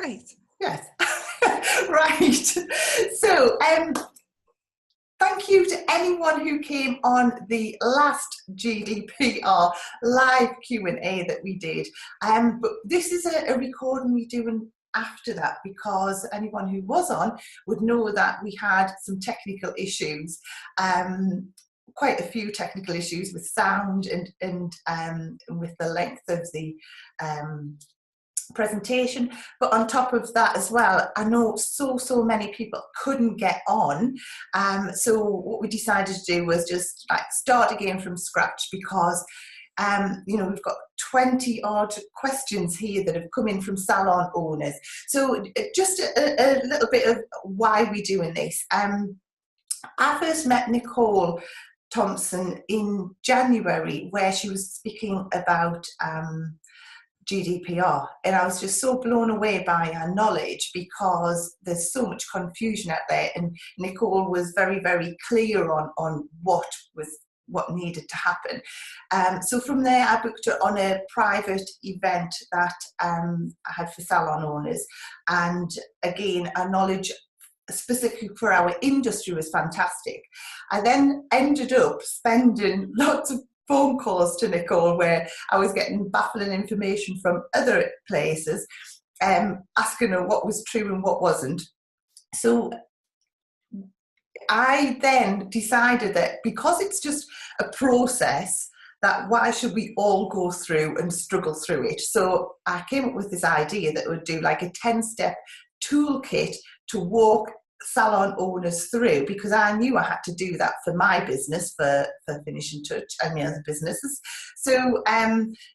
Great. Yes. Right. So, thank you to anyone who came on the last GDPR live Q&A that we did. But this is a recording we're doing after that, because anyone who was on would know that we had some technical issues, quite a few technical issues with sound and with the length of the presentation. But on top of that as well, I know so many people couldn't get on, so what we decided to do was just like start again from scratch, because we've got 20 odd questions here that have come in from salon owners. So just a little bit of why we're doing this. I first met Nicole Thompson in January, where she was speaking about GDPR, and I was just so blown away by her knowledge, because there's so much confusion out there, and Nicole was very clear on what needed to happen. So from there, I booked her on a private event that I had for salon owners, and again, our knowledge specifically for our industry was fantastic. I then ended up spending lots of phone calls to Nicole where I was getting baffling information from other places, asking her what was true and what wasn't. So I then decided that because it's just a process, that why should we all go through and struggle through it? So I came up with this idea that would do like a 10-step toolkit to walk salon owners through, because I knew I had to do that for my business, for Finishing Touch and the other businesses. So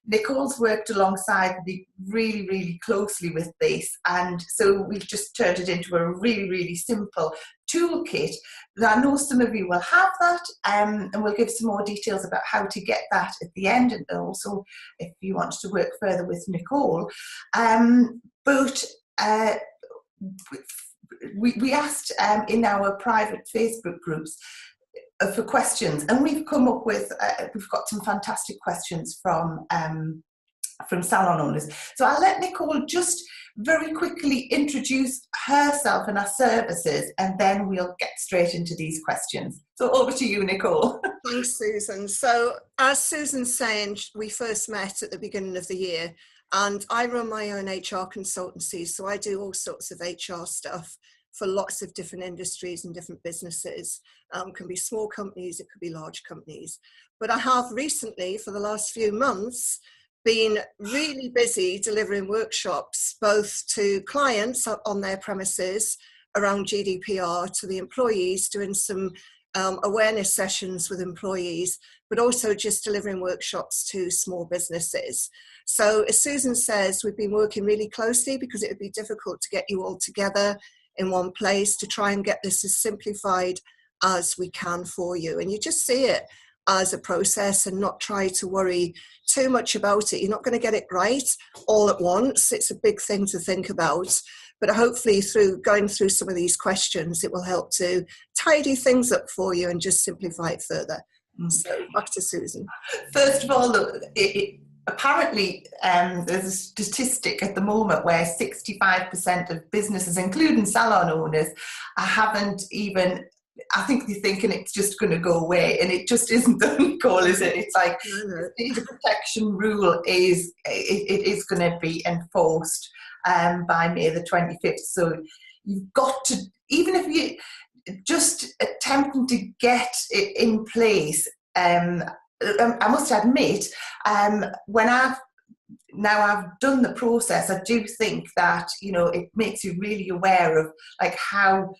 Nicole's worked alongside me really closely with this, and so we've just turned it into a really simple toolkit. I know some of you will have that, and we'll give some more details about how to get that at the end, and also if you want to work further with Nicole. We asked in our private Facebook groups for questions, and we've come up with, we've got some fantastic questions from salon owners. So I'll let Nicole just very quickly introduce herself and her services, and then we'll get straight into these questions. So over to you, Nicole. Thanks, Susan. So as Susan's saying, we first met at the beginning of the year, and I run my own HR consultancy, so I do all sorts of HR stuff for lots of different industries and different businesses. Can be small companies, it could be large companies. But I have recently, for the last few months, been really busy delivering workshops, both to clients on their premises around GDPR, to the employees, doing some awareness sessions with employees, but also just delivering workshops to small businesses. So as Susan says, we've been working really closely because it would be difficult to get you all together in one place to try and get this as simplified as we can for you. And you just see it as a process and not try to worry too much about it. You're not going to get it right all at once. It's a big thing to think about. But hopefully through going through some of these questions, it will help to tidy things up for you and just simplify it further. So back to Susan. First of all, apparently there's a statistic at the moment where 65% of businesses, including salon owners, haven't even, I think they're thinking it's just going to go away, and it just isn't the goal, is it? It's like the data protection rule is going to be enforced by May the 25th. So you've got to, even if you just attempting to get it in place, I must admit, when I've done the process, I do think that, it makes you really aware of like how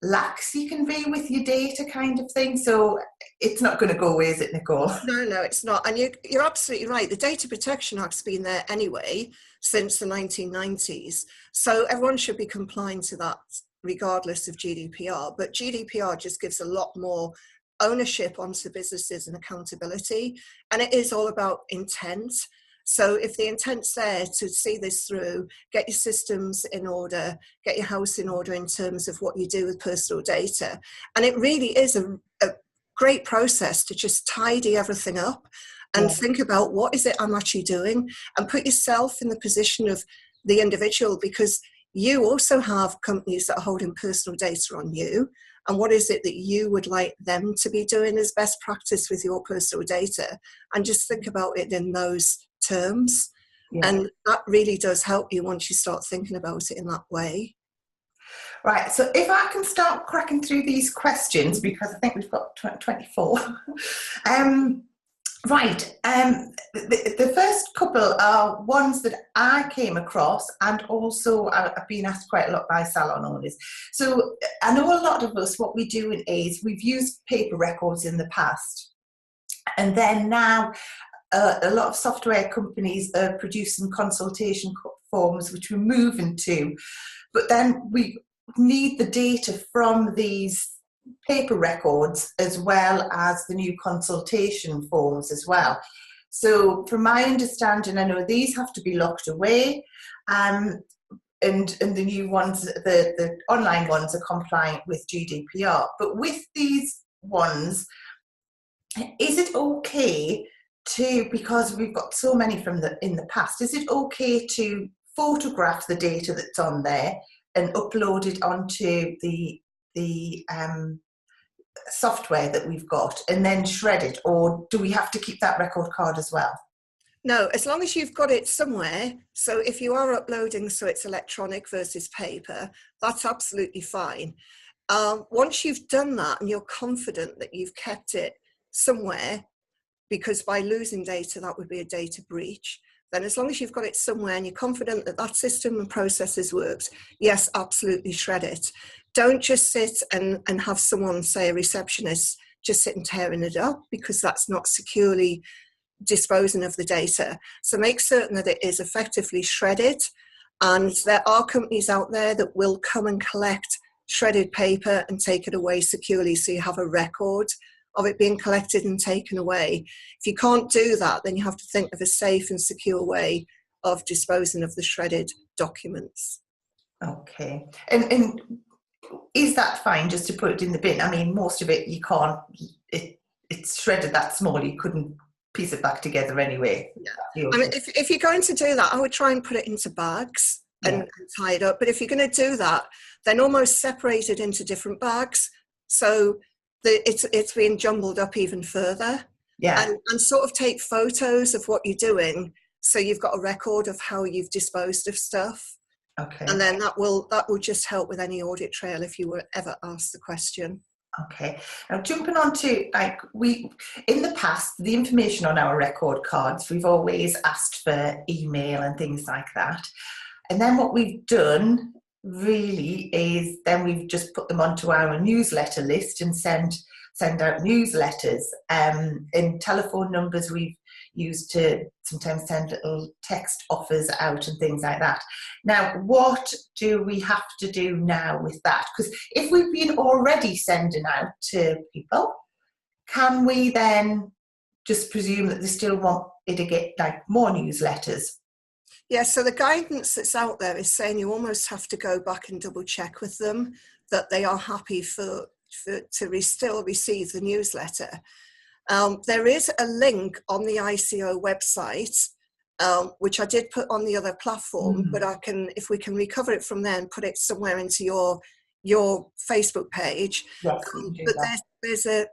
lax you can be with your data kind of thing. So it's not going to go away, is it, Nicole? No, it's not. And you're absolutely right. The Data Protection Act's been there anyway since the 1990s. So everyone should be complying to that regardless of GDPR. But GDPR just gives a lot more ownership onto businesses and accountability. And it is all about intent. So if the intent's there to see this through, get your systems in order, get your house in order in terms of what you do with personal data. And it really is a great process to just tidy everything up and think about what is it I'm actually doing, and put yourself in the position of the individual, because you also have companies that are holding personal data on you. And what is it that you would like them to be doing as best practice with your personal data? And just think about it in those terms. Yeah. And that really does help you once you start thinking about it in that way. Right, so if I can start cracking through these questions, because I think we've got 24. The first couple are ones that I came across, and also I've been asked quite a lot by salon owners. So I know a lot of us, what we do is we've used paper records in the past, and then now a lot of software companies are producing consultation forms, which we're moving to, but then we need the data from these paper records as well as the new consultation forms as well. So from my understanding, I know these have to be locked away, and the new ones, the online ones, are compliant with GDPR. But with these ones, is it okay to, because we've got so many in the past, is it okay to photograph the data that's on there and upload it onto the software that we've got and then shred it, or do we have to keep that record card as well? No, as long as you've got it somewhere. So if you are uploading so it's electronic versus paper, that's absolutely fine. Once you've done that and you're confident that you've kept it somewhere, because by losing data, that would be a data breach, then as long as you've got it somewhere and you're confident that that system and processes works, yes, absolutely shred it. Don't just sit and have someone, say a receptionist, just sit and tearing it up, because that's not securely disposing of the data. So make certain that it is effectively shredded. And there are companies out there that will come and collect shredded paper and take it away securely, so you have a record of it being collected and taken away. If you can't do that, then you have to think of a safe and secure way of disposing of the shredded documents. Okay. And is that fine just to put it in the bin? I mean, most of it you can't, it's shredded that small, you couldn't piece it back together anyway. Yeah. I mean, if you're going to do that, I would try and put it into bags and tie it up. But if you're going to do that, then almost separate it into different bags, so it's being jumbled up even further. Yeah. And sort of take photos of what you're doing, so you've got a record of how you've disposed of stuff. Okay. And then that will just help with any audit trail if you were ever asked the question. Okay. Now jumping on to, like, in the past, the information on our record cards, we've always asked for email and things like that. And then what we've done really is then we've just put them onto our newsletter list and send out newsletters, and telephone numbers we've used to sometimes send little text offers out and things like that. Now, what do we have to do now with that? Because if we've been already sending out to people, can we then just presume that they still want it to get like more newsletters? Yeah, so the guidance that's out there is saying you almost have to go back and double check with them that they are happy to still receive the newsletter. There is a link on the ICO website, which I did put on the other platform, but if we can recover it from there and put it somewhere into your Facebook page. Yes, but there's the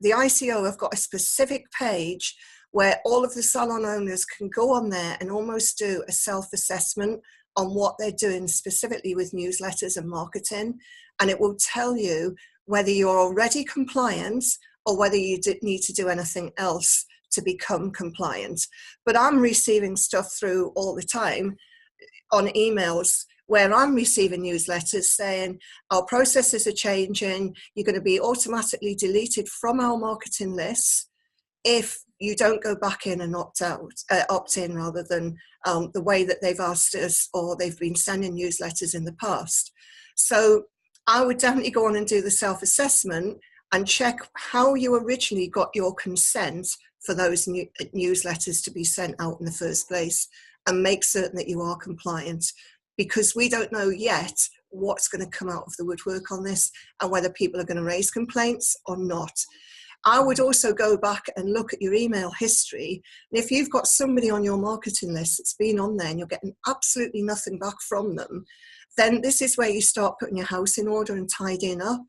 ICO have got a specific page where all of the salon owners can go on there and almost do a self-assessment on what they're doing specifically with newsletters and marketing. And it will tell you whether you're already compliant or whether you need to do anything else to become compliant. But I'm receiving stuff through all the time on emails where I'm receiving newsletters saying our processes are changing, you're going to be automatically deleted from our marketing lists if you don't go back in and opt in rather than the way that they've asked us or they've been sending newsletters in the past. So I would definitely go on and do the self-assessment and check how you originally got your consent for those newsletters to be sent out in the first place, and make certain that you are compliant, because we don't know yet what's going to come out of the woodwork on this and whether people are going to raise complaints or not. I would also go back and look at your email history. And if you've got somebody on your marketing list that's been on there and you're getting absolutely nothing back from them, then this is where you start putting your house in order and tidying up.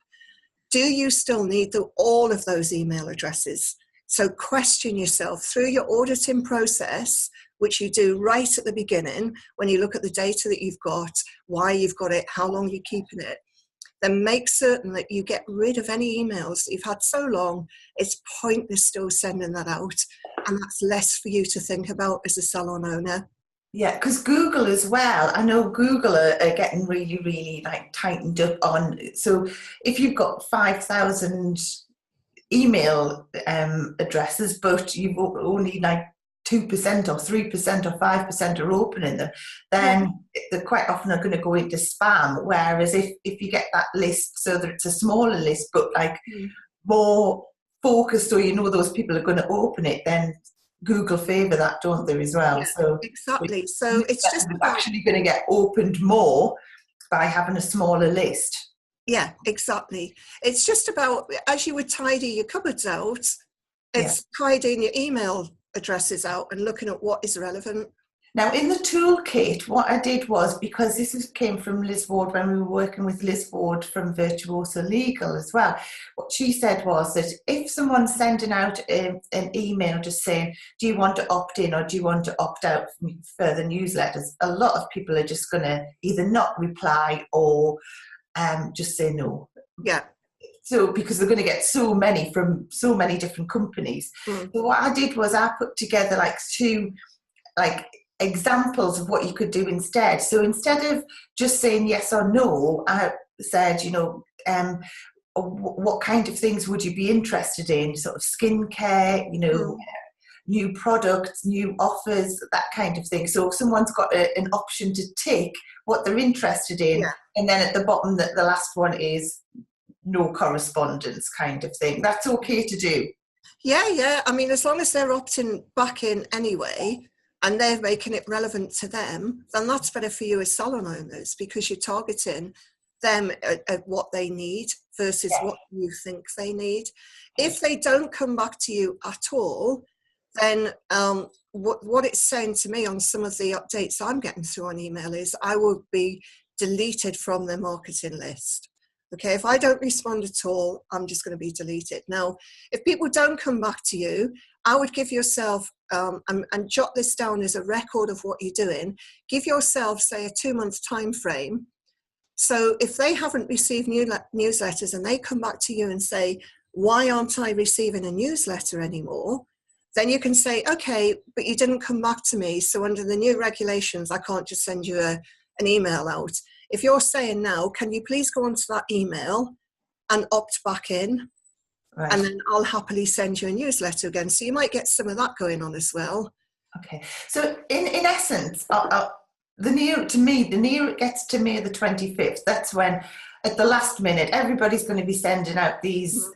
Do you still need all of those email addresses? So question yourself through your auditing process, which you do right at the beginning when you look at the data that you've got, why you've got it, how long you're keeping it. Then make certain that you get rid of any emails that you've had so long, it's pointless still sending that out. And that's less for you to think about as a salon owner. Yeah, because Google as well. I know Google are getting really, really like tightened up on. So if you've got 5,000 email addresses, but you've only like 2% or 3% or 5% are opening them, then they quite often are going to go into spam. Whereas if you get that list so that it's a smaller list, but like more focused, so you know those people are going to open it, then Google favour that, don't they, as well? Yeah, so exactly. So it's just actually going to get opened more by having a smaller list. Yeah, exactly. It's just about, as you would tidy your cupboards out, it's tidying your email addresses out and looking at what is relevant. Now, in the toolkit, what I did was, because came from Liz Ward when we were working with Liz Ward from Virtuoso Legal as well, what she said was that if someone's sending out an email just saying, do you want to opt in or do you want to opt out from further newsletters, a lot of people are just going to either not reply or just say no. Yeah. So because they're going to get so many from so many different companies. So what I did was I put together like two examples of what you could do instead. So instead of just saying yes or no, I said, what kind of things would you be interested in? Sort of skincare, new products, new offers, that kind of thing. So someone's got an option to tick what they're interested in. And then at the bottom, the last one is no correspondence kind of thing. That's okay to do. Yeah. I mean, as long as they're opting back in anyway, and they're making it relevant to them, then that's better for you as salon owners, because you're targeting them at what they need versus what you think they need. If they don't come back to you at all, then what it's saying to me on some of the updates I'm getting through on email is I will be deleted from their marketing list. Okay, if I don't respond at all, I'm just going to be deleted. Now, if people don't come back to you, I would give yourself, and jot this down as a record of what you're doing, give yourself, say, a 2-month time frame. So if they haven't received newsletters and they come back to you and say, why aren't I receiving a newsletter anymore? Then you can say, okay, but you didn't come back to me. So under the new regulations, I can't just send you an email out. If you're saying now, can you please go onto that email and opt back in? Right. And then I'll happily send you a newsletter again. So you might get some of that going on as well. Okay. So in essence, the nearer it gets to May the 25th, that's when at the last minute, everybody's going to be sending out these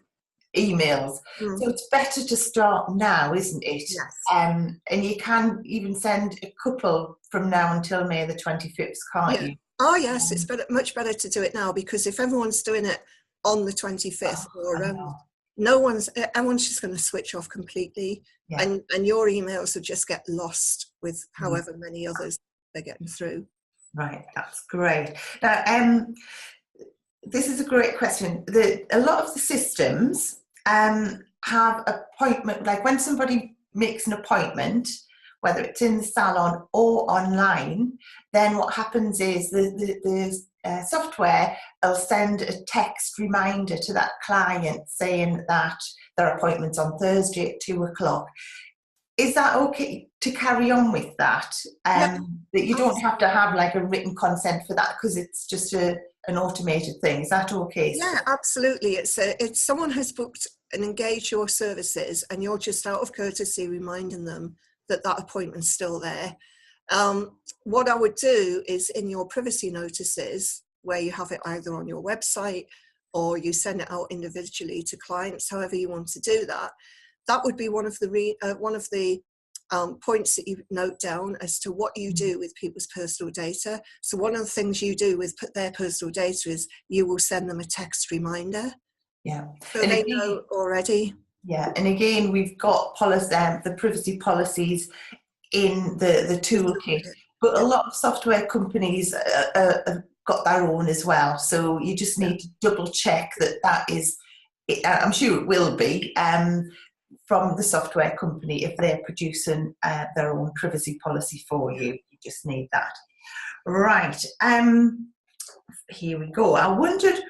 emails. So it's better to start now, isn't it? Yes. And you can even send a couple from now until May the 25th, can't you? Oh yes, it's much better to do it now, because if everyone's doing it on the 25th everyone's just going to switch off completely, and your emails will just get lost with however many others they're getting through. Right, that's great. Now, this is a great question. A lot of the systems have appointment, like when somebody makes an appointment, whether it's in the salon or online, then what happens is the software will send a text reminder to that client saying that their appointment's on Thursday at 2:00. Is that okay to carry on with that? That you don't have to have like a written consent for that, because it's just an automated thing. Is that okay? Yeah, absolutely. It's someone has booked and engaged your services, and you're just out of courtesy reminding them that appointment's still there. What I would do is in your privacy notices, where you have it either on your website or you send it out individually to clients, however you want to do that, that would be one of the points that you note down as to what you do with people's personal data. So one of the things you do with their personal data is you will send them a text reminder. Yeah. So they know already. Yeah, and again, we've got the privacy policies in the toolkit, but a Yeah, lot of software companies have got their own as well. So you just yeah, need to double check that is, I'm sure it will be, from the software company if they're producing their own privacy policy for yeah. you. You just need that. Right, here we go. I wondered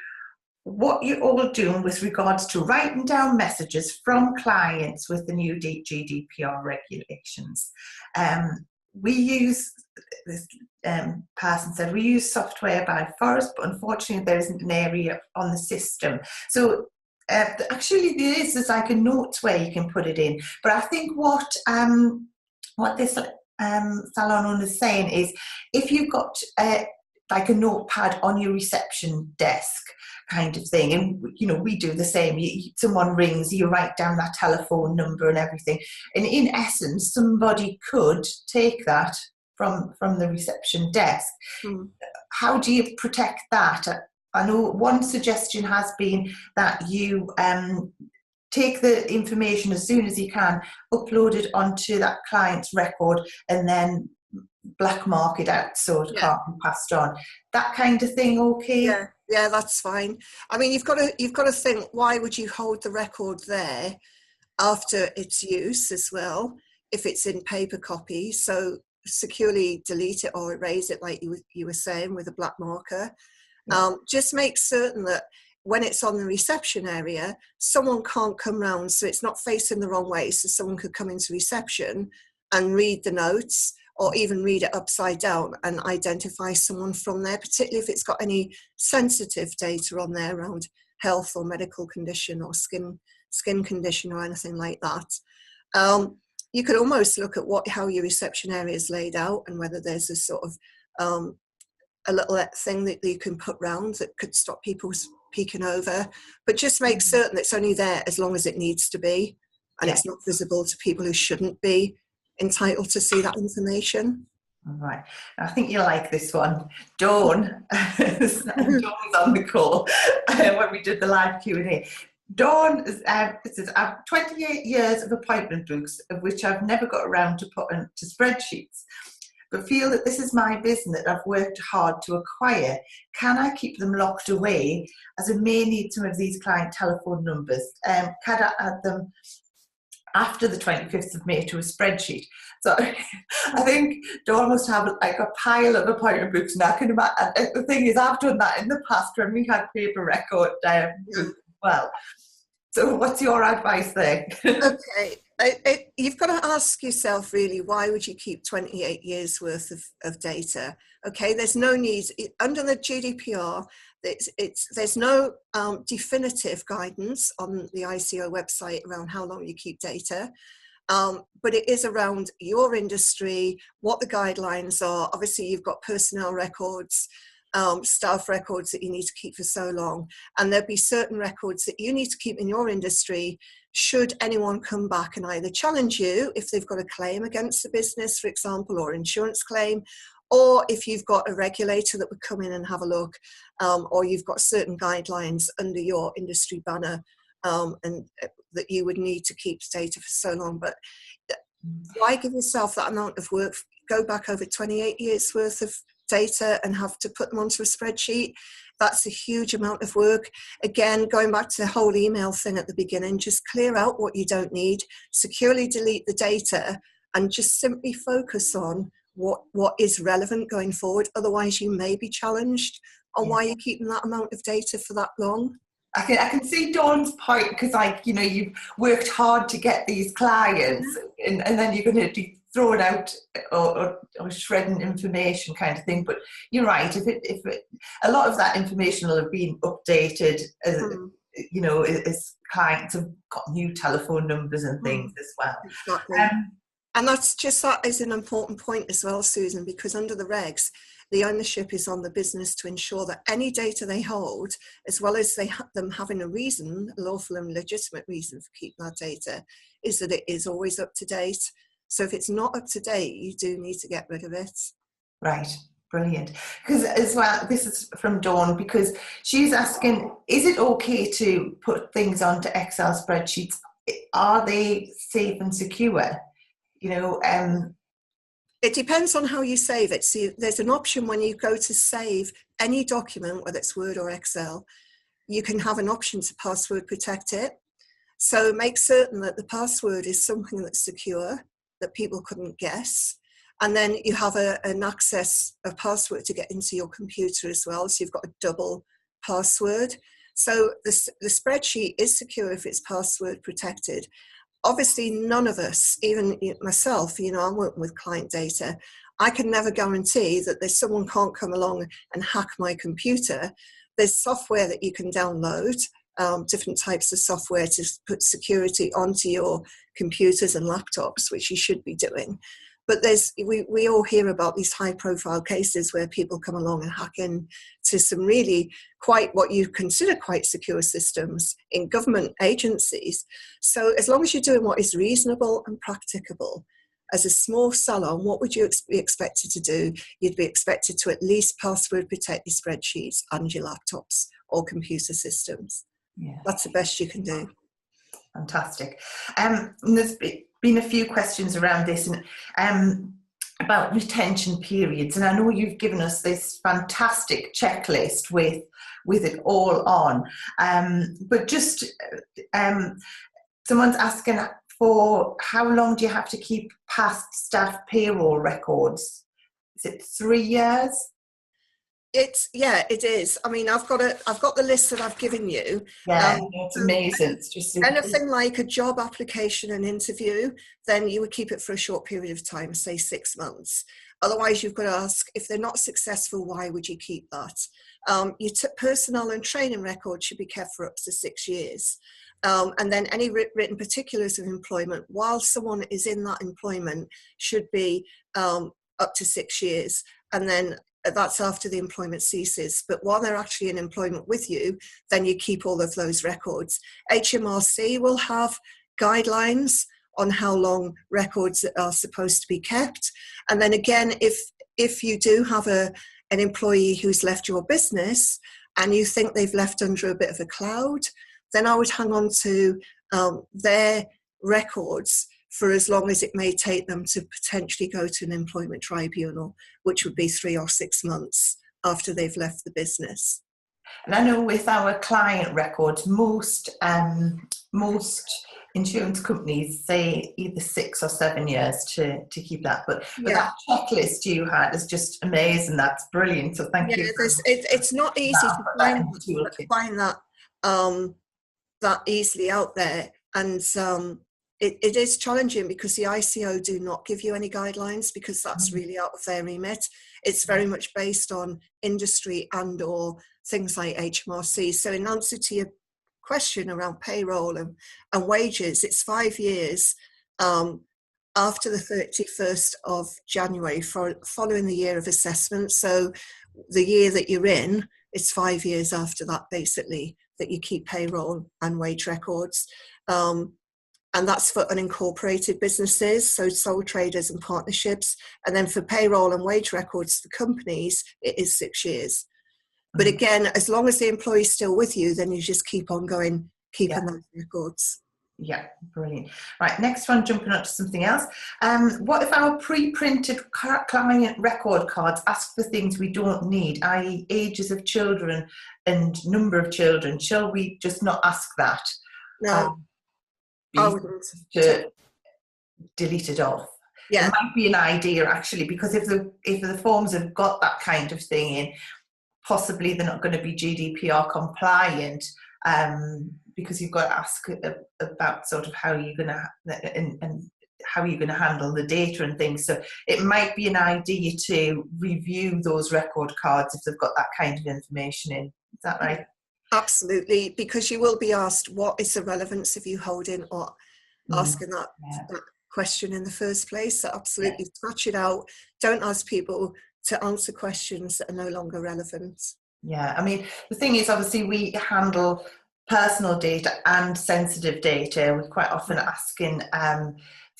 what you're all doing with regards to writing down messages from clients with the new GDPR regulations. We use, this person said, we use software by Forest, but unfortunately there isn't an area on the system. So actually there is like a notes where you can put it in, but I think what this salon owner is saying is, if you've got like a notepad on your reception desk kind of thing, and you know, we do the same. Someone rings, you write down that telephone number and everything, and in essence somebody could take that from the reception desk. Mm. How do you protect that? I know one suggestion has been that you take the information as soon as you can, upload it onto that client's record, and then black mark it out so it Yeah. can't be passed on. That kind of thing, okay? Yeah, yeah, that's fine. I mean, you've got to think, why would you hold the record there after its use as well, if it's in paper copy? So securely delete it or erase it, like you were saying, with a black marker. Yeah. Just make certain that when it's on the reception area, someone can't come round, so it's not facing the wrong way. So someone could come into reception and read the notes, or even read it upside down and identify someone from there, particularly if it's got any sensitive data on there around health or medical condition or skin condition or anything like that. You could almost look at how your reception area is laid out, and whether there's a sort of a little thing that you can put round that could stop people peeking over, but just make certain it's only there as long as it needs to be, and Yeah. it's not visible to people who shouldn't be entitled to see that information. All right. I think you like this one. Dawn, Dawn was on the call when we did the live Q&A. Dawn says, I've 28 years of appointment books, of which I've never got around to put into spreadsheets, but feel that this is my business that I've worked hard to acquire. Can I keep them locked away, as I may need some of these client telephone numbers? Can I add them after the 25th of May to a spreadsheet? So I think Dawn must have like a pile of appointment books now. And the thing is, I've done that in the past when we had paper record books as well. So what's your advice there? Okay, you've got to ask yourself, really, why would you keep 28 years worth of data? Okay, there's no need, under the GDPR, there's no definitive guidance on the ICO website around how long you keep data. But it is around your industry, what the guidelines are. Obviously, you've got personnel records, staff records that you need to keep for so long. And there'll be certain records that you need to keep in your industry should anyone come back and either challenge you if they've got a claim against the business, for example, or insurance claim, or if you've got a regulator that would come in and have a look, or you've got certain guidelines under your industry banner, and that you would need to keep data for so long. But why give yourself that amount of work? Go back over 28 years worth of data and have to put them onto a spreadsheet. That's a huge amount of work. Again, going back to the whole email thing at the beginning, just clear out what you don't need, securely delete the data, and just simply focus on what is relevant going forward. Otherwise, you may be challenged on why you're keeping that amount of data for that long. I can see Dawn's point, because, like, you know, you've worked hard to get these clients, and then you're going to be throwing out or shredding information kind of thing. But you're right. If a lot of that information will have been updated, as you know, as clients have got new telephone numbers and things as well. Exactly. And that is an important point as well, Susan, because under the regs, the ownership is on the business to ensure that any data they hold, as well as them having a reason, a lawful and legitimate reason for keeping that data, is that it is always up to date. So if it's not up to date, you do need to get rid of it. Right. Brilliant. Because as well, this is from Dawn, because she's asking, is it okay to put things onto Excel spreadsheets are they safe and secure? You know, it depends on how you save it. So there's an option when you go to save any document, whether it's Word or Excel, you can have an option to password protect it. So make certain that the password is something that's secure, that people couldn't guess. And then you have an access, a password to get into your computer as well. So you've got a double password. So the spreadsheet is secure if it's password protected. Obviously, none of us, even myself, I'm working with client data. I can never guarantee that there's someone can't come along and hack my computer. There's software that you can download, different types of software to put security onto your computers and laptops, which you should be doing. But we all hear about these high-profile cases where people come along and hack into some really quite what you consider quite secure systems in government agencies. So as long as you're doing what is reasonable and practicable, as a small salon, what would you be expected to do? You'd be expected to at least password protect your spreadsheets and your laptops or computer systems. Yeah. That's the best you can do. Fantastic. And there's been a few questions around this and about retention periods, and I know you've given us this fantastic checklist with it all on, but just someone's asking for how long do you have to keep past staff payroll records? Is it 3 years? It is. I mean, I've got the list that I've given you. Yeah, it's amazing. It's just anything like a job application and interview, then you would keep it for a short period of time, say 6 months. Otherwise, you've got to ask, if they're not successful, why would you keep that? Your personnel and training record should be kept for up to 6 years. And then any written particulars of employment while someone is in that employment should be up to 6 years. And then that's after the employment ceases. But while they're actually in employment with you, then you keep all of those records. HMRC will have guidelines on how long records are supposed to be kept. And then again, if you do have an employee who's left your business and you think they've left under a bit of a cloud, then I would hang on to their records for as long as it may take them to potentially go to an employment tribunal, which would be 3 or 6 months after they've left the business. And I know with our client records, most insurance companies say either 6 or 7 years to keep that. But that checklist you had is just amazing. That's brilliant. So thank you. It's not easy to find that easily out there. And it is challenging because the ICO do not give you any guidelines because that's really out of their remit. It's very much based on industry and or things like HMRC. So in answer to your question around payroll and wages, it's 5 years after the 31st of January following the year of assessment. So the year that you're in, it's 5 years after that basically that you keep payroll and wage records. And that's for unincorporated businesses, so sole traders and partnerships. And then for payroll and wage records for companies, it is 6 years. But again, as long as the employee's still with you, then you just keep on going, keeping those records. Yeah, brilliant. Right, next one, jumping on to something else. What if our pre-printed client record cards ask for things we don't need, i.e. ages of children and number of children? Shall we just not ask that? No. I wouldn't. To delete it off. Yeah. It might be an idea actually, because if the forms have got that kind of thing in, possibly they're not going to be GDPR compliant, because you've got to ask about sort of how you're going to and how you're going to handle the data and things. So it might be an idea to review those record cards if they've got that kind of information in. Is that right? Absolutely, because you will be asked what is the relevance of you holding or asking that question in the first place. So absolutely scratch it out. Don't ask people to answer questions that are no longer relevant. Yeah, I mean, the thing is, obviously, we handle personal data and sensitive data. We're quite often asking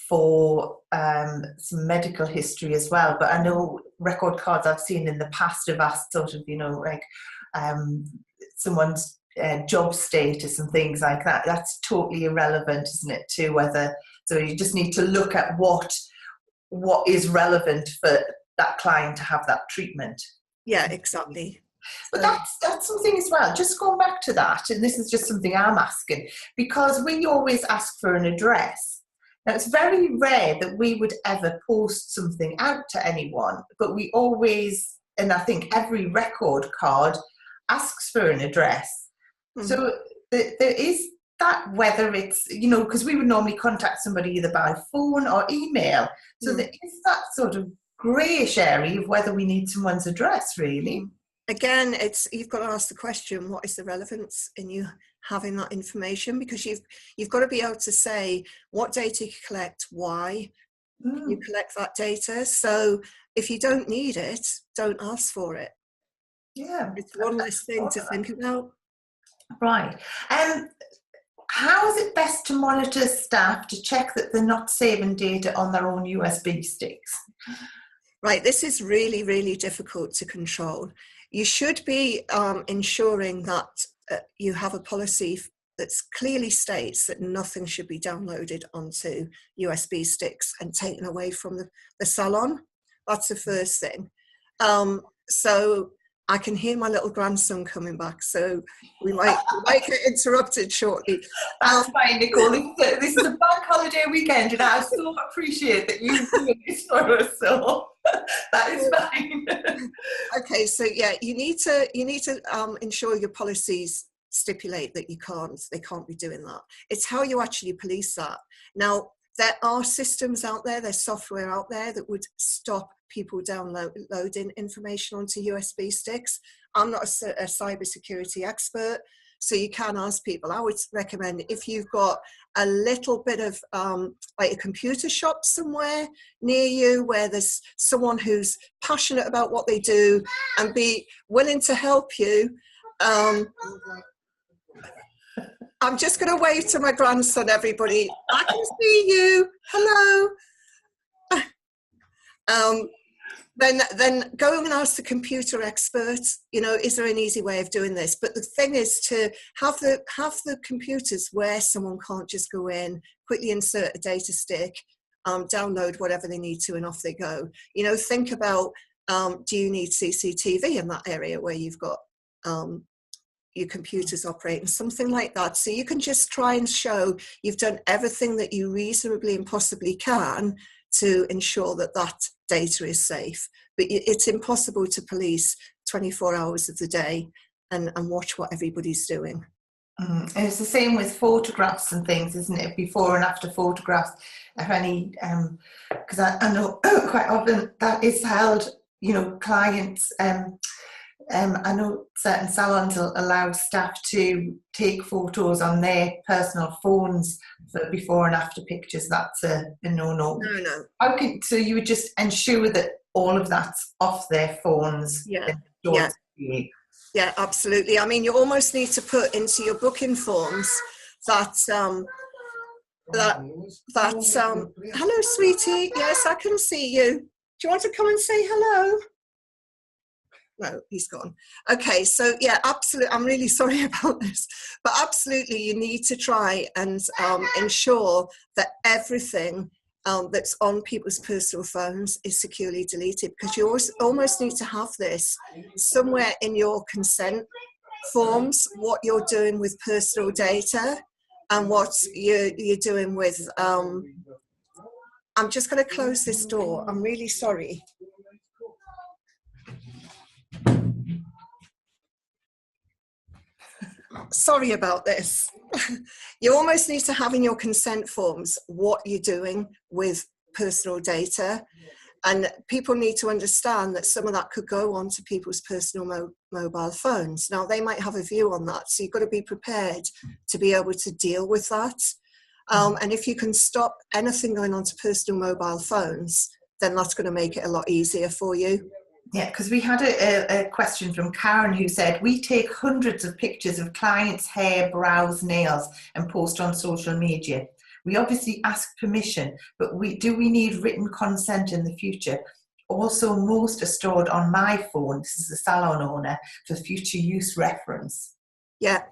for some medical history as well. But I know record cards I've seen in the past have asked sort of, like someone's job status and things like that. That's totally irrelevant, isn't it, to whether, so you just need to look at what is relevant for that client to have that treatment. Yeah, exactly. But that's something as well, just going back to that, and this is just something I'm asking, because we always ask for an address. Now, it's very rare that we would ever post something out to anyone, but we always, and I think every record card asks for an address. Mm-hmm. So there is that, whether it's, you know, because we would normally contact somebody either by phone or email. So there is that sort of greyish area of whether we need someone's address, really. Again, you've got to ask the question, what is the relevance in you having that information? Because you've got to be able to say what data you collect, why you collect that data. So if you don't need it, don't ask for it. Yeah. It's one less thing to think about. Right. How is it best to monitor staff to check that they're not saving data on their own USB sticks? Right, this is really, really difficult to control. You should be ensuring that you have a policy that clearly states that nothing should be downloaded onto USB sticks and taken away from the salon. That's the first thing. So I can hear my little grandson coming back, so we might get interrupted shortly. That's fine, Nicole. This is a bank holiday weekend, and I so appreciate that you're doing this for us. So that is fine. Okay, so yeah, you need to ensure your policies stipulate that they can't be doing that. It's how you actually police that. Now, there are systems out there, there's software out there that would stop people downloading information onto USB sticks. I'm not a cybersecurity expert, so you can ask people. I would recommend, if you've got a little bit of like a computer shop somewhere near you where there's someone who's passionate about what they do and be willing to help you. I'm just going to wave to my grandson, everybody. I can see you. Hello. Then go and ask the computer expert, you know, is there an easy way of doing this? But the thing is to have the computers where someone can't just go in, quickly insert a data stick, download whatever they need to, and off they go. You know, think about, do you need CCTV in that area where you've got your computers operating, something like that. So you can just try and show you've done everything that you reasonably and possibly can to ensure that that data is safe. But it's impossible to police 24 hours of the day and watch what everybody's doing. And it's the same with photographs and things, isn't it? Before and after photographs, if any, because I know quite often that is held, you know, clients, I know certain salons will allow staff to take photos on their personal phones for before and after pictures. That's a no-no. No. So you would just ensure that all of that's off their phones? Yeah. Yeah, absolutely. I mean, you almost need to put into your booking forms that hello, sweetie. Yes, I can see you. Do you want to come and say hello? No, he's gone. Okay, so yeah, absolutely. I'm really sorry about this, but absolutely, you need to try and ensure that everything that's on people's personal phones is securely deleted, because you almost need to have this somewhere in your consent forms, what you're doing with personal data and what you're doing with. I'm just going to close this door. I'm really sorry. Sorry about this. You almost need to have in your consent forms what you're doing with personal data, and people need to understand that some of that could go onto people's personal mobile phones. Now, they might have a view on that, so you've got to be prepared to be able to deal with that. And if you can stop anything going onto personal mobile phones, then that's going to make it a lot easier for you. Yeah, because we had a question from Karen who said, we take hundreds of pictures of clients' hair, brows, nails and post on social media. We obviously ask permission, but do we need written consent in the future? Also, most are stored on my phone, this is the salon owner, for future use reference. Yeah,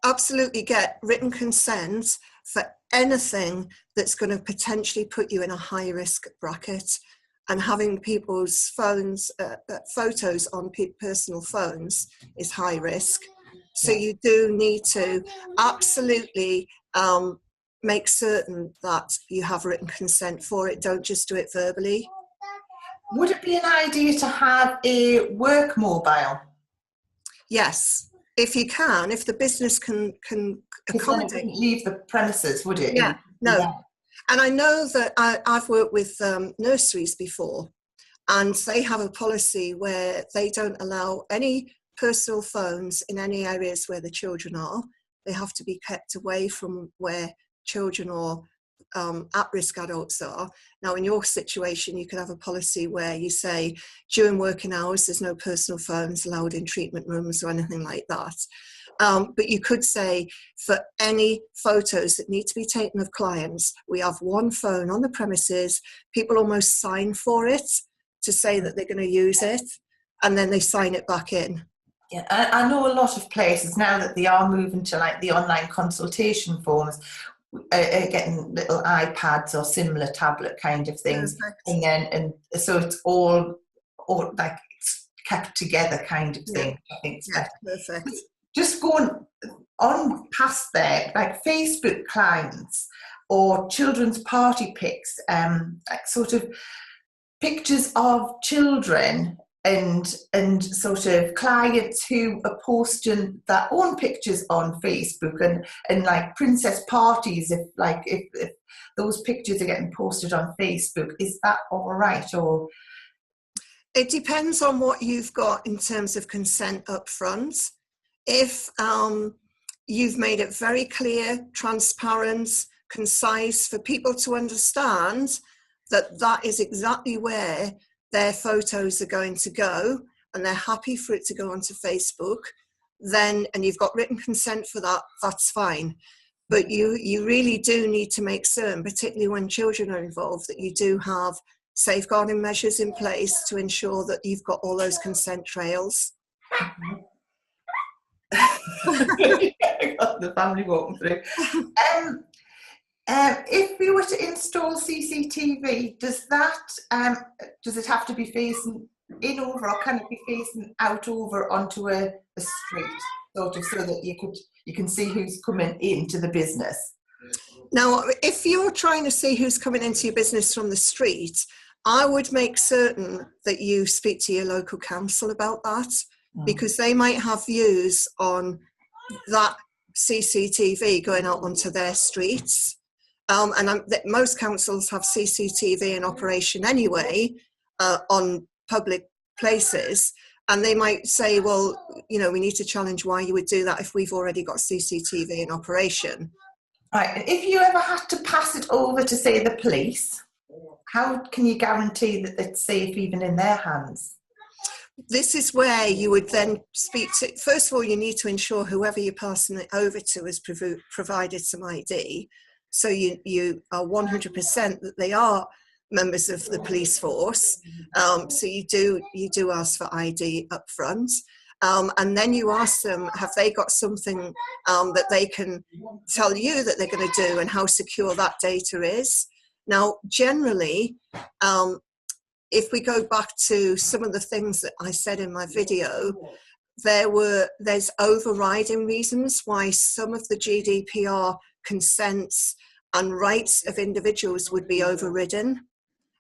absolutely get written consent for anything that's going to potentially put you in a high risk bracket. And having people's photos on personal phones is high risk. So Yeah. you do need to absolutely make certain that you have written consent for it. Don't just do it verbally. Would it be an idea to have a work mobile? Yes, if you can, if the business can Because then it accommodate. wouldn't leave the premises, would it? It Yeah, would be no. there. And I know that I've worked with nurseries before, and they have a policy where they don't allow any personal phones in any areas where the children are. They have to be kept away from where children or at-risk adults are. Now, in your situation, you could have a policy where you say during working hours, there's no personal phones allowed in treatment rooms or anything like that. But you could say for any photos that need to be taken of clients, we have one phone on the premises. People almost sign for it to say that they're going to use it, and then they sign it back in. Yeah, I know a lot of places now that they are moving to like the online consultation forms, getting little iPads or similar tablet kind of things, Perfect. and so it's all like kept together kind of Yeah, thing. I think it's yeah, better. perfect. Just going on past there, like Facebook clients or children's party pics, like sort of pictures of children and sort of clients who are posting their own pictures on Facebook and like princess parties, if those pictures are getting posted on Facebook, is that all right? Or It depends on what you've got in terms of consent up front. If you've made it very clear, transparent, concise for people to understand that that is exactly where their photos are going to go, and they're happy for it to go onto Facebook, then, and you've got written consent for that, that's fine. But you really do need to make certain, particularly when children are involved, that you do have safeguarding measures in place to ensure that you've got all those consent trails. the family walking through. If we were to install CCTV, does it have to be facing in over, or can it be facing out over onto a street, sort of, so that you can see who's coming into the business? Now, if you're trying to see who's coming into your business from the street, I would make certain that you speak to your local council about that, because they might have views on that CCTV going out onto their streets. Most councils have CCTV in operation anyway on public places, and they might say, well, we need to challenge why you would do that if we've already got CCTV in operation. Right. If you ever had to pass it over to, say, the police, how can you guarantee that it's safe even in their hands? This is where you would then speak to, first of all, you need to ensure whoever you're passing it over to has provided some ID. So you are 100% that they are members of the police force. So you do ask for ID up front. And then you ask them, have they got something that they can tell you that they're going to do, and how secure that data is. Now, generally, if we go back to some of the things that I said in my video, there's overriding reasons why some of the GDPR consents and rights of individuals would be overridden.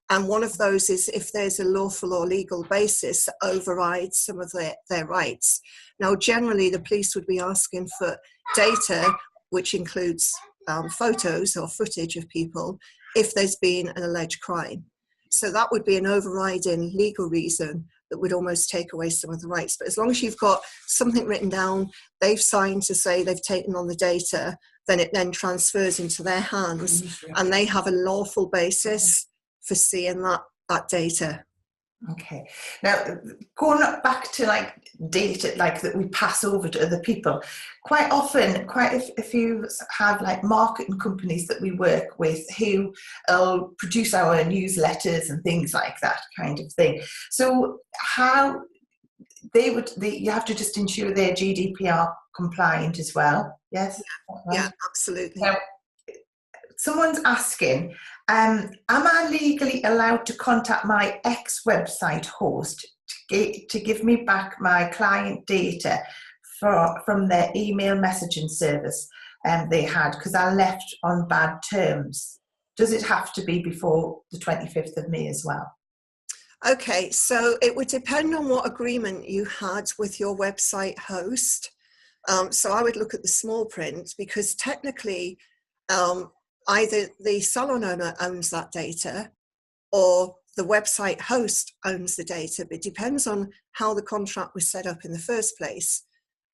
And one of those is if there's a lawful or legal basis that overrides some of their rights. Now, generally, the police would be asking for data, which includes photos or footage of people, if there's been an alleged crime. So that would be an overriding legal reason that would almost take away some of the rights. But as long as you've got something written down, they've signed to say they've taken on the data, then it then transfers into their hands, and they have a lawful basis for seeing that data. Okay. Now, going back to like data, like that we pass over to other people, quite often, a few have like marketing companies that we work with who produce our newsletters and things like that kind of thing. So how you have to just ensure they're GDPR compliant as well. Yes? Right. Yeah, absolutely. Now, someone's asking, am I legally allowed to contact my ex-website host to give me back my client data from their email messaging service they had, because I left on bad terms? Does it have to be before the 25th of May as well? Okay, so it would depend on what agreement you had with your website host. So I would look at the small print, because technically either the salon owner owns that data or the website host owns the data, but it depends on how the contract was set up in the first place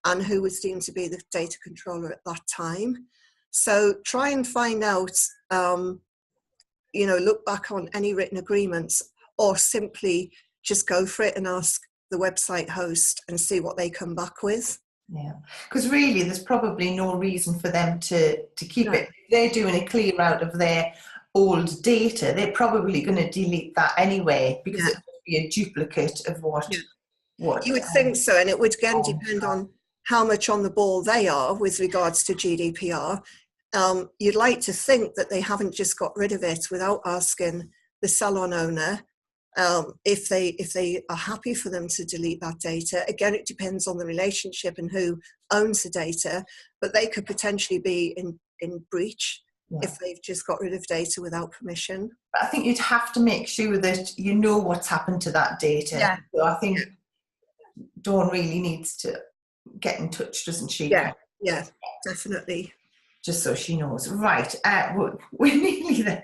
and who was deemed to be the data controller at that time. So try and find out, look back on any written agreements, or simply just go for it and ask the website host and see what they come back with. Yeah, because really there's probably no reason for them to keep it. If they're doing a clear out of their old data, they're probably going to delete that anyway, because it would be a duplicate of what you would think so. And it would again depend on how much on the ball they are with regards to GDPR. You'd like to think that they haven't just got rid of it without asking the salon owner if they are happy for them to delete that data. Again, it depends on the relationship and who owns the data, but they could potentially be in breach if they've just got rid of data without permission. But I think you'd have to make sure that you know what's happened to that data. Yeah. So I think Dawn really needs to get in touch, doesn't she? Yeah, definitely. Just so she knows. Right, we're nearly there.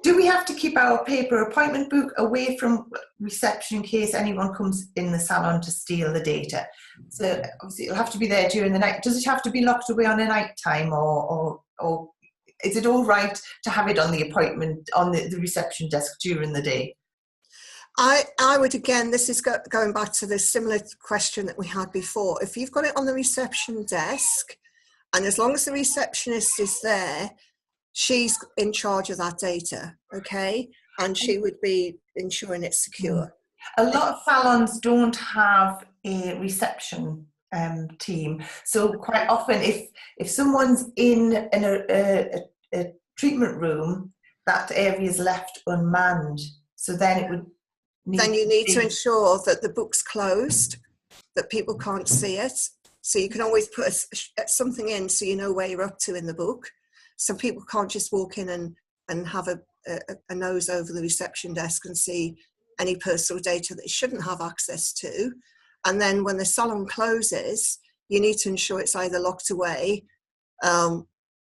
Do we have to keep our paper appointment book away from reception in case anyone comes in the salon to steal the data? So obviously it'll have to be there during the night. Does it have to be locked away on a night time, or is it all right to have it on the appointment, on the reception desk during the day? I would, again, this is going back to the similar question that we had before. If you've got it on the reception desk, and as long as the receptionist is there, she's in charge of that data, okay? And she would be ensuring it's secure. A lot of salons don't have a reception team. So quite often if someone's in a treatment room, that area is left unmanned. So then it would then you need to ensure that the book's closed, that people can't see it. So you can always put something in so you know where you're up to in the book. So people can't just walk in and have a nose over the reception desk and see any personal data that they shouldn't have access to. And then when the salon closes, you need to ensure it's either locked away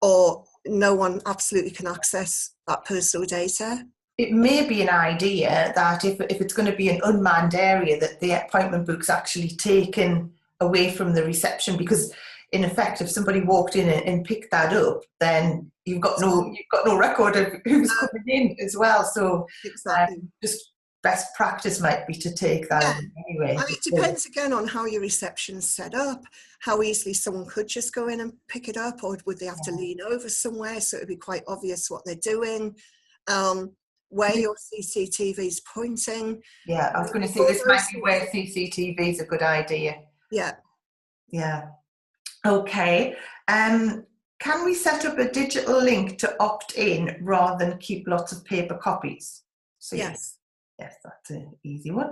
or no one absolutely can access that personal data. It may be an idea that if it's going to be an unmanned area, that the appointment book's actually taken away from the reception, because in effect, if somebody walked in and picked that up, then you've got no record of who's coming in as well. So just best practice might be to take that anyway. I mean, it depends again on how your reception's set up, how easily someone could just go in and pick it up, or would they have to lean over somewhere so it would be quite obvious what they're doing, where your CCTV is pointing. Yeah, I was going to say this might be where CCTV is a good idea. Yeah. Okay. Can we set up a digital link to opt in rather than keep lots of paper copies? So yes, that's an easy one.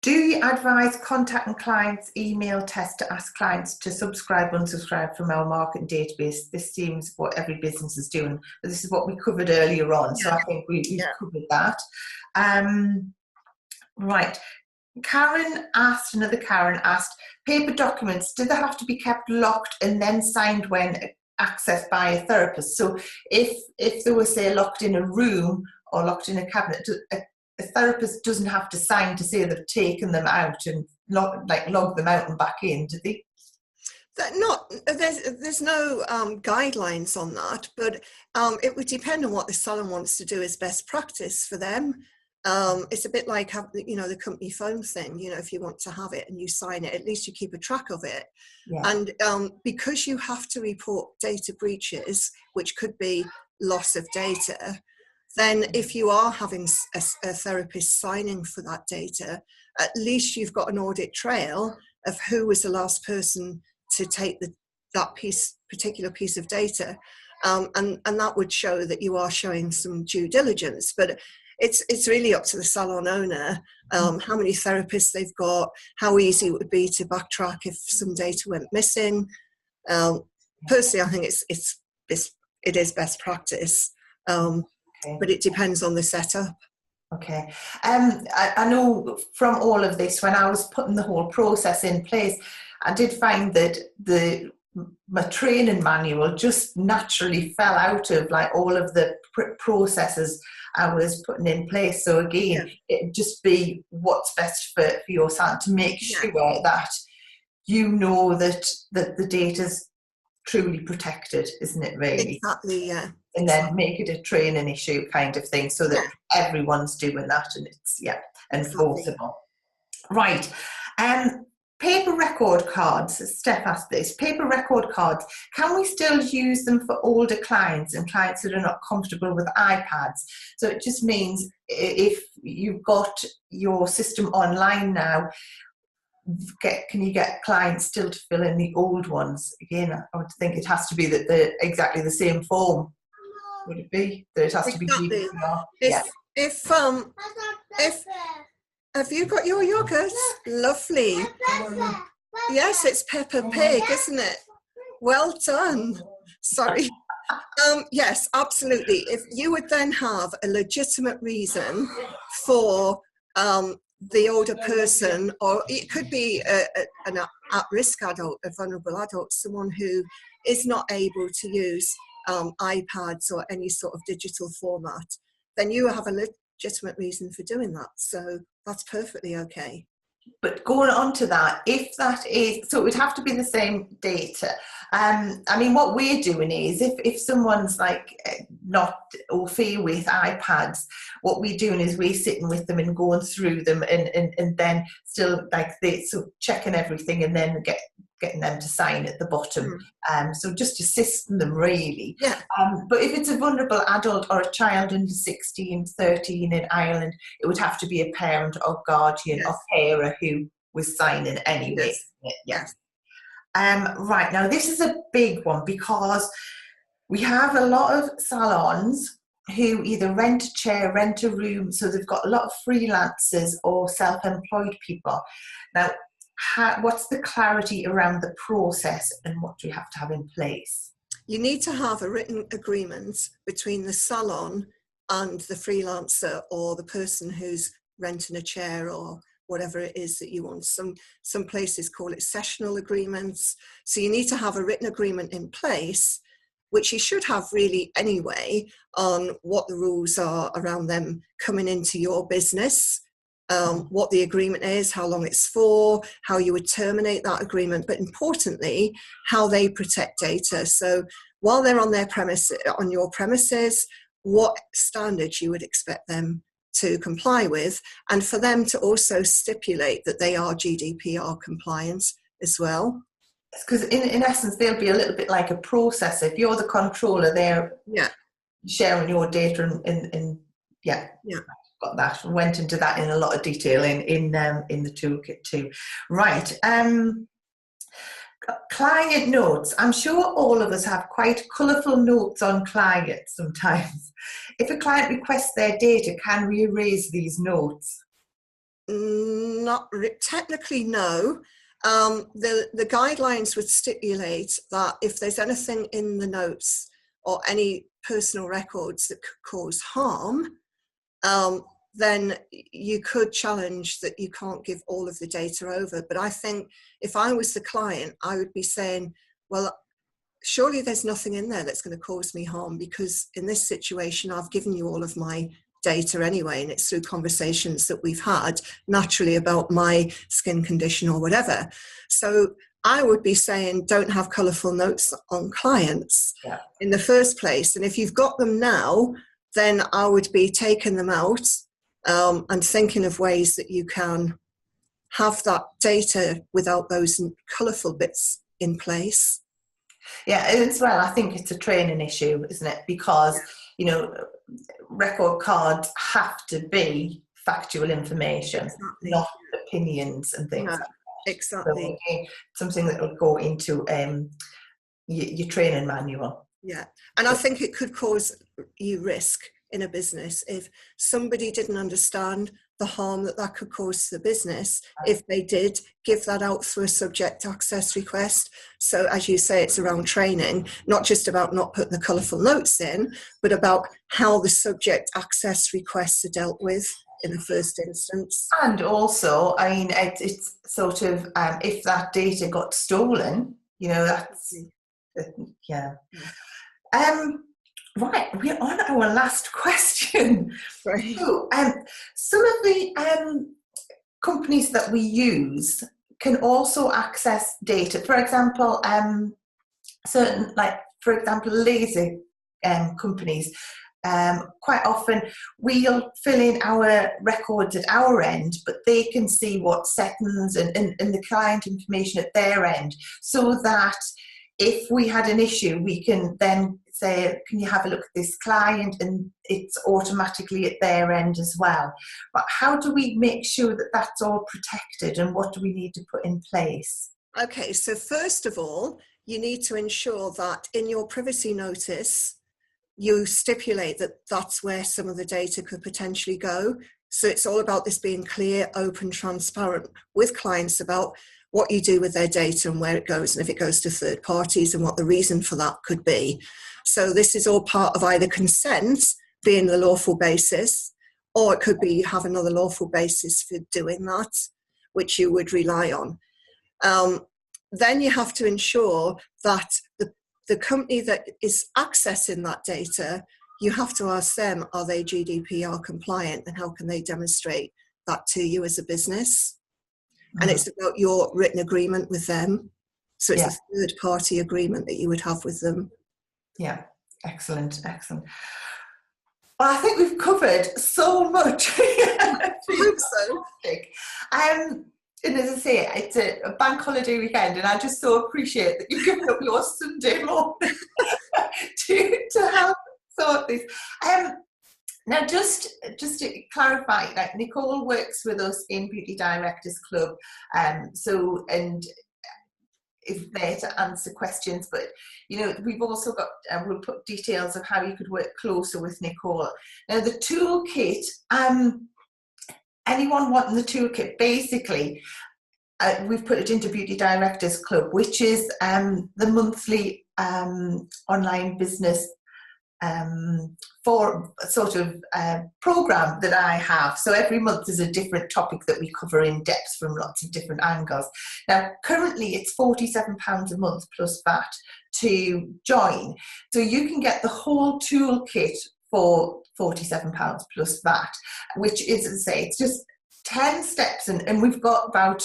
Do you advise contacting clients' email test to ask clients to subscribe, unsubscribe from our marketing database? This seems what every business is doing, but this is what we covered earlier on. So I think we've covered that. Right. Karen asked, paper documents, do they have to be kept locked and then signed when accessed by a therapist? So if they were, say, locked in a room or locked in a cabinet, a therapist doesn't have to sign to say they've taken them out and log them out and back in, do they? There's no guidelines on that, but it would depend on what the salon wants to do as best practice for them. It's a bit like the company phone thing. If you want to have it and you sign it, at least you keep a track of it. And because you have to report data breaches, which could be loss of data, then if you are having a therapist signing for that data, at least you've got an audit trail of who was the last person to take that particular piece of data. And that would show that you are showing some due diligence. But it's really up to the salon owner, how many therapists they've got, how easy it would be to backtrack if some data went missing. Personally, I think it is best practice, but it depends on the setup. Okay. I know from all of this, when I was putting the whole process in place, I did find that my training manual just naturally fell out of like all of the processes I was putting in place. So again, it'd just be what's best for your salon to make sure that you know that the data's truly practed, isn't it, really? Exactly, yeah. And then make it a training issue kind of thing, so that everyone's doing that and it's enforceable. Right. Paper record cards, Steph asked this, paper record cards, can we still use them for older clients and clients that are not comfortable with iPads? So it just means if you've got your system online now, can you get clients still to fill in the old ones? Again, I would think it has to be that they're exactly the same form. Would it be that it has to be GDPR? If have you got your yogurt? Lovely. Yes, it's Peppa Pig, isn't it? Well done. Sorry. Yes, absolutely. If you would then have a legitimate reason for the older person, or it could be an at-risk adult, a vulnerable adult, someone who is not able to use iPads or any sort of digital format, then you have a legitimate reason for doing that. So that's perfectly okay. But going on to that, if that is, so it would have to be the same data. I mean, what we're doing is if someone's like not au fait with iPads, what we're doing is we're sitting with them and going through them and then still like so checking everything and then getting them to sign at the bottom. So just assisting them really. Yeah. But if it's a vulnerable adult or a child under 16, 13 in Ireland, it would have to be a parent or guardian or carer who was signing anyway. Yes. Right, now this is a big one because we have a lot of salons who either rent a chair, rent a room, so they've got a lot of freelancers or self-employed people. Now, what's the clarity around the process and what do you have to have in place? You need to have a written agreement between the salon and the freelancer or the person who's renting a chair or whatever it is that you want. Some places call it sessional agreements. So you need to have a written agreement in place, which you should have really anyway, on what the rules are around them coming into your business, what the agreement is, how long it's for, how you would terminate that agreement, but importantly, how they protect data. So while they're on your premises, what standards you would expect them to comply with, and for them to also stipulate that they are GDPR compliant as well. Because in essence, they'll be a little bit like a processor. If you're the controller, they're sharing your data and got that. Went into that in a lot of detail in the toolkit too. Right. Client notes. I'm sure all of us have quite colourful notes on clients sometimes. If a client requests their data, can we erase these notes? Technically, no. The guidelines would stipulate that if there's anything in the notes or any personal records that could cause harm, then you could challenge that you can't give all of the data over. But I think if I was the client, I would be saying, well, surely there's nothing in there that's going to cause me harm, because in this situation, I've given you all of my data anyway, and it's through conversations that we've had naturally about my skin condition or whatever. So I would be saying, don't have colourful notes on clients in the first place. And if you've got them now, then I would be taking them out and thinking of ways that you can have that data without those colourful bits in place. Yeah, as well, I think it's a training issue, isn't it? Because record cards have to be factual information, Exactly. not opinions and things No, like that. exactly. So again, something that will go into your training manual. Yeah, and I think it could cause you risk in a business if somebody didn't understand the harm that could cause to the business if they did give that out through a subject access request. So as you say, it's around training, not just about not putting the colourful notes in, but about how the subject access requests are dealt with in the first instance. And also, I mean, it's sort of, if that data got stolen, that's, yeah. Right, we're on our last question. Right. So, some of the companies that we use can also access data. For example, certain, for example, laser companies. Quite often we'll fill in our records at our end, but they can see what settings and the client information at their end, so that if we had an issue, we can then say, can you have a look at this client? And it's automatically at their end as well. But how do we make sure that that's all protected, and what do we need to put in place? Okay, so first of all, you need to ensure that in your privacy notice, you stipulate that that's where some of the data could potentially go. So it's all about this being clear, open, transparent with clients about what you do with their data and where it goes, and if it goes to third parties and what the reason for that could be. So this is all part of either consent being the lawful basis, or it could be you have another lawful basis for doing that, which you would rely on. Then you have to ensure that the company that is accessing that data, you have to ask them, are they GDPR compliant, and how can they demonstrate that to you as a business? And it's about your written agreement with them. So it's a third party agreement that you would have with them. Yeah, excellent. Well, I think we've covered so much. I hope so. And as I say, it's a bank holiday weekend, and I just so appreciate that you've given up your Sunday morning to help sort this. Now, just to clarify, like, Nicole works with us in Beauty Directors Club, and is there to answer questions. But we've also got, we'll put details of how you could work closer with Nicole. Now, the toolkit. Anyone wanting the toolkit, basically, we've put it into Beauty Directors Club, which is the monthly online business for sort of program that I have. So every month is a different topic that we cover in depth from lots of different angles. Now, currently it's £47 a month plus VAT to join. So you can get the whole toolkit for £47 plus VAT, which is, as I say, it's just 10 steps, and we've got about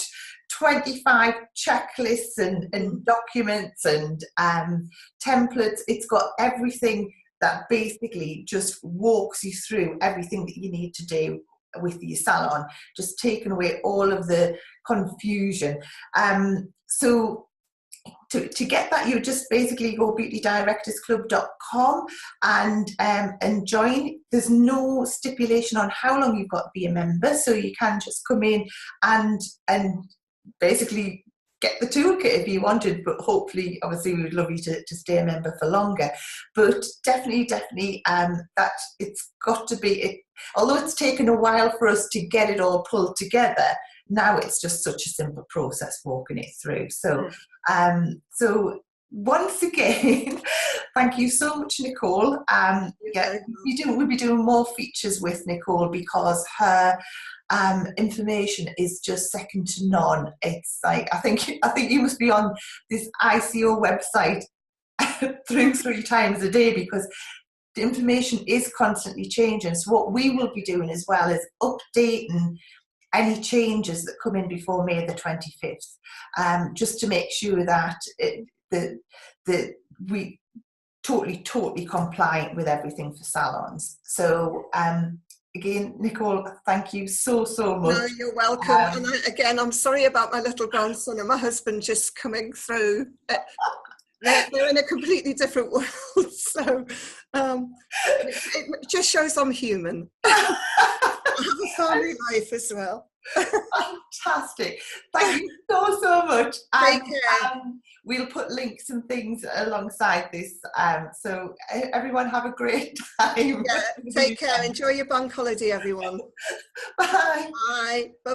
25 checklists and documents and templates. It's got everything that basically just walks you through everything that you need to do with your salon, just taking away all of the confusion. So to get that, you just basically go beautydirectorsclub.com and join. There's no stipulation on how long you've got to be a member, so you can just come in and basically get the toolkit if you wanted, but hopefully, obviously, we would love you to stay a member for longer. But definitely, that it's got to be, although it's taken a while for us to get it all pulled together, now it's just such a simple process walking it through. So, once again, thank you so much, Nicole. We'll be doing more features with Nicole, because her information is just second to none. It's like, I think you must be on this ICO website through 3 times a day, because the information is constantly changing. So what we will be doing as well is updating any changes that come in before May the 25th, just to make sure that we totally compliant with everything for salons. So again, Nicole, thank you so much. No, you're welcome. And I'm sorry about my little grandson and my husband just coming through. They're in a completely different world. So it just shows I'm human. I have a family life as well. Fantastic. Thank you so much. Take And care. we'll put links and things alongside this. So everyone have a great time. Yeah, take care. Enjoy your bank holiday, everyone. Bye. Bye. Bye.